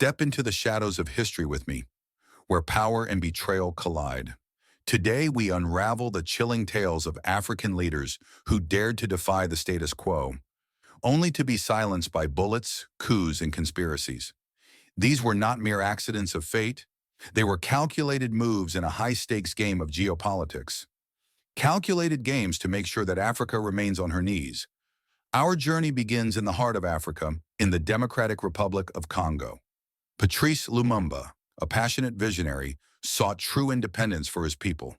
Step into the shadows of history with me, where power and betrayal collide. Today, we unravel the chilling tales of African leaders who dared to defy the status quo, only to be silenced by bullets, coups, and conspiracies. These were not mere accidents of fate. They were calculated moves in a high-stakes game of geopolitics. Calculated games to make sure that Africa remains on her knees. Our journey begins in the heart of Africa, in the Democratic Republic of Congo. Patrice Lumumba, a passionate visionary, sought true independence for his people.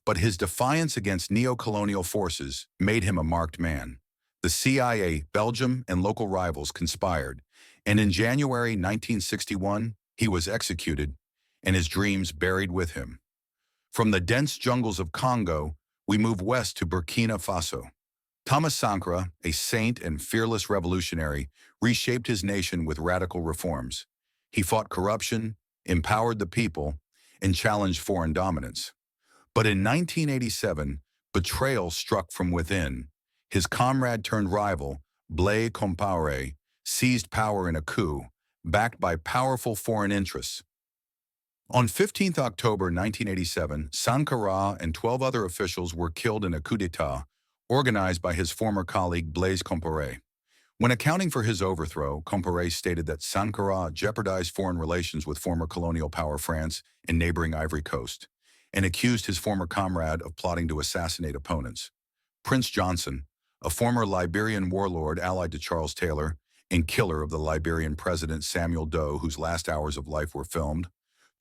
But his defiance against neo-colonial forces made him a marked man. The CIA, Belgium, and local rivals conspired, and in January 1961, he was executed, and his dreams buried with him. From the dense jungles of Congo, we move west to Burkina Faso. Thomas Sankara, a saint and fearless revolutionary, reshaped his nation with radical reforms. He fought corruption, empowered the people, and challenged foreign dominance. But in 1987, betrayal struck from within. His comrade-turned-rival, Blaise Compaoré, seized power in a coup, backed by powerful foreign interests. On 15 October 1987, Sankara and 12 other officials were killed in a coup d'état organized by his former colleague Blaise Compaoré. When accounting for his overthrow, Compaoré stated that Sankara jeopardized foreign relations with former colonial power France and neighboring Ivory Coast, and accused his former comrade of plotting to assassinate opponents. Prince Johnson, a former Liberian warlord allied to Charles Taylor and killer of the Liberian president Samuel Doe, whose last hours of life were filmed,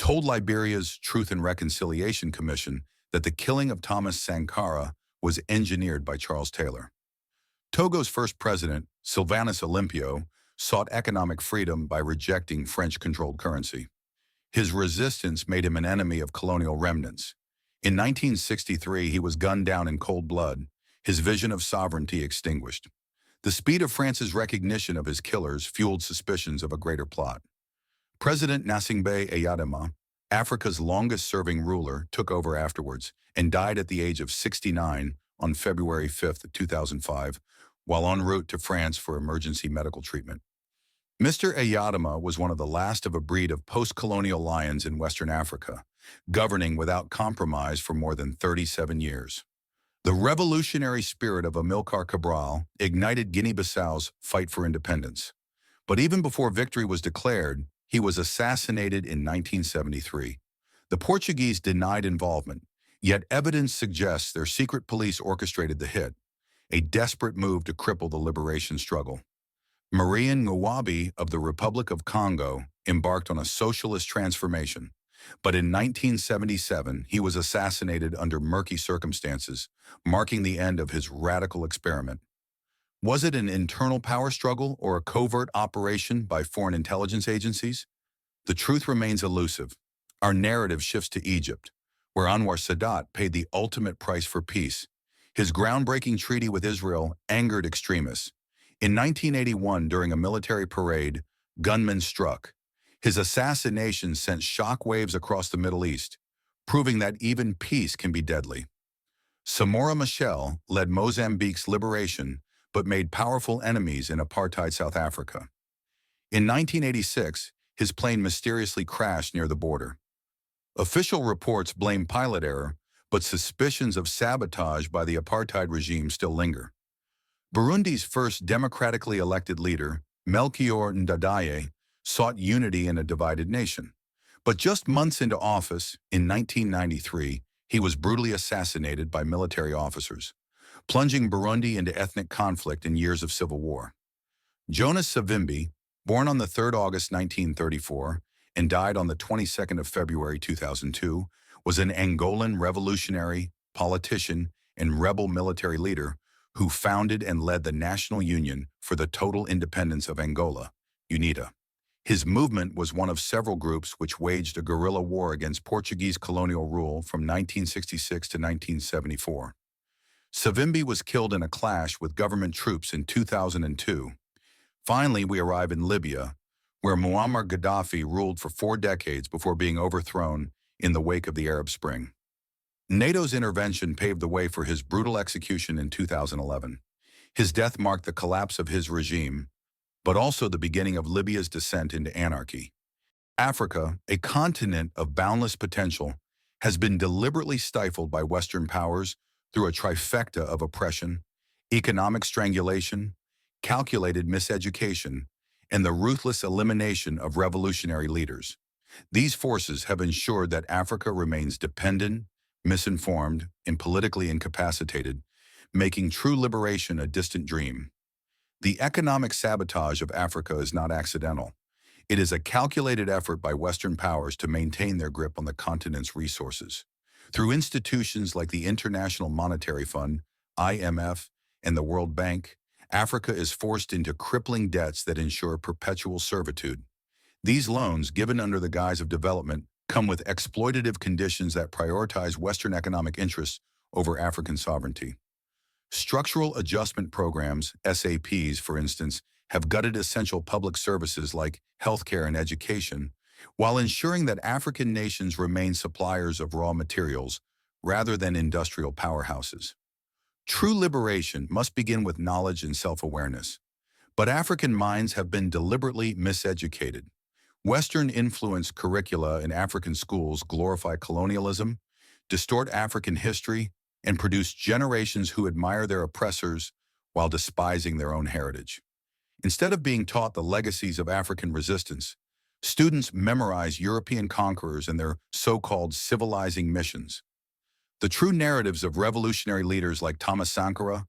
told Liberia's Truth and Reconciliation Commission that the killing of Thomas Sankara was engineered by Charles Taylor. Togo's first president, Sylvanus Olympio, sought economic freedom by rejecting French-controlled currency. His resistance made him an enemy of colonial remnants. In 1963, he was gunned down in cold blood, his vision of sovereignty extinguished. The speed of France's recognition of his killers fueled suspicions of a greater plot. President Gnassingbé Eyadema, Africa's longest-serving ruler, took over afterwards and died at the age of 69 on February 5, 2005, while en route to France for emergency medical treatment. Mr. Eyadema was one of the last of a breed of post-colonial lions in Western Africa, governing without compromise for more than 37 years. The revolutionary spirit of Amilcar Cabral ignited Guinea-Bissau's fight for independence. But even before victory was declared, he was assassinated in 1973. The Portuguese denied involvement, yet evidence suggests their secret police orchestrated the hit, a desperate move to cripple the liberation struggle. Marian Ngouabi of the Republic of Congo embarked on a socialist transformation, but in 1977 he was assassinated under murky circumstances, marking the end of his radical experiment. Was it an internal power struggle or a covert operation by foreign intelligence agencies? The truth remains elusive. Our narrative shifts to Egypt, where Anwar Sadat paid the ultimate price for peace. His groundbreaking treaty with Israel angered extremists. In 1981, during a military parade, gunmen struck. His assassination sent shockwaves across the Middle East, proving that even peace can be deadly. Samora Machel led Mozambique's liberation, but made powerful enemies in apartheid South Africa. In 1986, his plane mysteriously crashed near the border. Official reports blame pilot error, but suspicions of sabotage by the apartheid regime still linger. Burundi's first democratically elected leader, Melchior Ndadaye, sought unity in a divided nation. But just months into office, in 1993, he was brutally assassinated by military officers, plunging Burundi into ethnic conflict and years of civil war. Jonas Savimbi, born on the 3rd August 1934 and died on the 22nd of February 2002, was an Angolan revolutionary, politician, and rebel military leader who founded and led the National Union for the Total Independence of Angola, UNITA. His movement was one of several groups which waged a guerrilla war against Portuguese colonial rule from 1966 to 1974. Savimbi was killed in a clash with government troops in 2002. Finally, we arrive in Libya, where Muammar Gaddafi ruled for 4 decades before being overthrown in the wake of the Arab Spring. NATO's intervention paved the way for his brutal execution in 2011. His death marked the collapse of his regime, but also the beginning of Libya's descent into anarchy. Africa, a continent of boundless potential, has been deliberately stifled by Western powers through a trifecta of oppression, economic strangulation, calculated miseducation, and the ruthless elimination of revolutionary leaders. These forces have ensured that Africa remains dependent, misinformed, and politically incapacitated, making true liberation a distant dream. The economic sabotage of Africa is not accidental. It is a calculated effort by Western powers to maintain their grip on the continent's resources. Through institutions like the International Monetary Fund, IMF, and the World Bank, Africa is forced into crippling debts that ensure perpetual servitude. These loans, given under the guise of development, come with exploitative conditions that prioritize Western economic interests over African sovereignty. Structural adjustment programs, SAPs, for instance, have gutted essential public services like healthcare and education, while ensuring that African nations remain suppliers of raw materials rather than industrial powerhouses. True liberation must begin with knowledge and self-awareness. But African minds have been deliberately miseducated. Western-influenced curricula in African schools glorify colonialism, distort African history, and produce generations who admire their oppressors while despising their own heritage. Instead of being taught the legacies of African resistance, students memorize European conquerors and their so-called civilizing missions. The true narratives of revolutionary leaders like Thomas Sankara,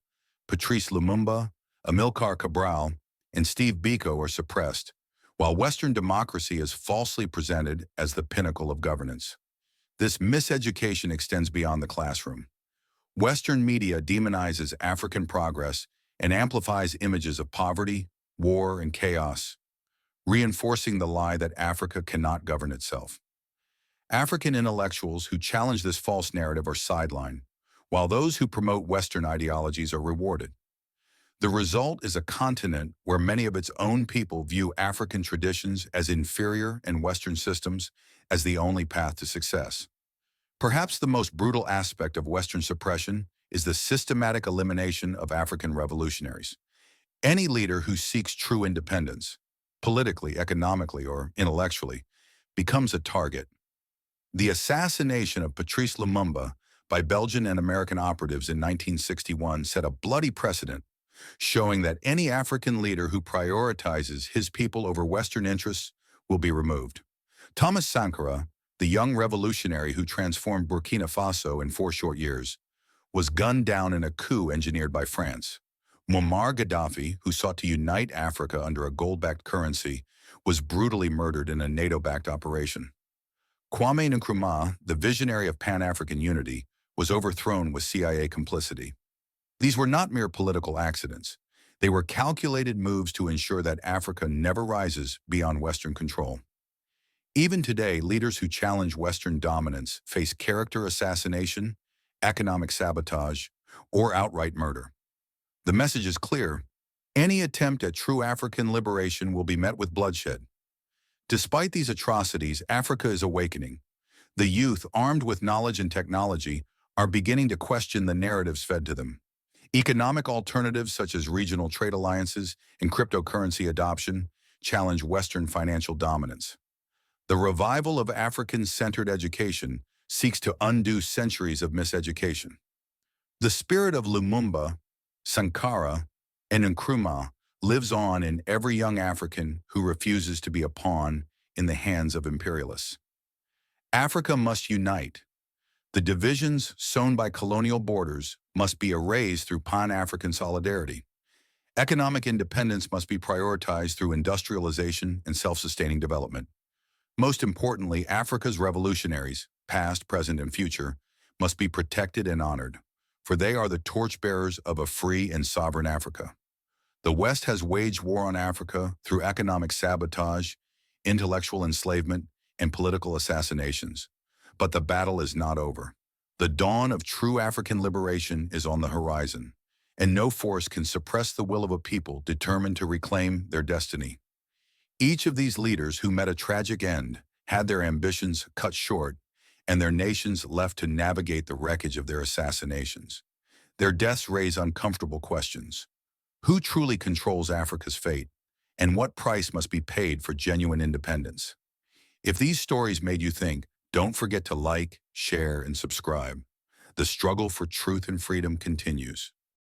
Patrice Lumumba, Amilcar Cabral, and Steve Biko are suppressed, while Western democracy is falsely presented as the pinnacle of governance. This miseducation extends beyond the classroom. Western media demonizes African progress and amplifies images of poverty, war, and chaos, reinforcing the lie that Africa cannot govern itself. African intellectuals who challenge this false narrative are sidelined, while those who promote Western ideologies are rewarded. The result is a continent where many of its own people view African traditions as inferior and Western systems as the only path to success. Perhaps the most brutal aspect of Western suppression is the systematic elimination of African revolutionaries. Any leader who seeks true independence, politically, economically, or intellectually, becomes a target. The assassination of Patrice Lumumba by Belgian and American operatives in 1961 set a bloody precedent, showing that any African leader who prioritizes his people over Western interests will be removed. Thomas Sankara, the young revolutionary who transformed Burkina Faso in 4 short years, was gunned down in a coup engineered by France. Muammar Gaddafi, who sought to unite Africa under a gold-backed currency, was brutally murdered in a NATO-backed operation. Kwame Nkrumah, the visionary of Pan-African unity, was overthrown with CIA complicity. These were not mere political accidents. They were calculated moves to ensure that Africa never rises beyond Western control. Even today, leaders who challenge Western dominance face character assassination, economic sabotage, or outright murder. The message is clear. Any attempt at true African liberation will be met with bloodshed. Despite these atrocities, Africa is awakening. The youth, armed with knowledge and technology, are beginning to question the narratives fed to them. Economic alternatives such as regional trade alliances and cryptocurrency adoption challenge Western financial dominance. The revival of African-centered education seeks to undo centuries of miseducation. The spirit of Lumumba, Sankara, and Nkrumah lives on in every young African who refuses to be a pawn in the hands of imperialists. Africa must unite. The divisions sown by colonial borders must be erased through Pan-African solidarity. Economic independence must be prioritized through industrialization and self-sustaining development. Most importantly, Africa's revolutionaries, past, present, and future, must be protected and honored, for they are the torchbearers of a free and sovereign Africa. The West has waged war on Africa through economic sabotage, intellectual enslavement, and political assassinations. But the battle is not over. The dawn of true African liberation is on the horizon, and no force can suppress the will of a people determined to reclaim their destiny. Each of these leaders who met a tragic end had their ambitions cut short and their nations left to navigate the wreckage of their assassinations. Their deaths raise uncomfortable questions. Who truly controls Africa's fate, and what price must be paid for genuine independence? If these stories made you think, don't forget to like, share, and subscribe. The struggle for truth and freedom continues.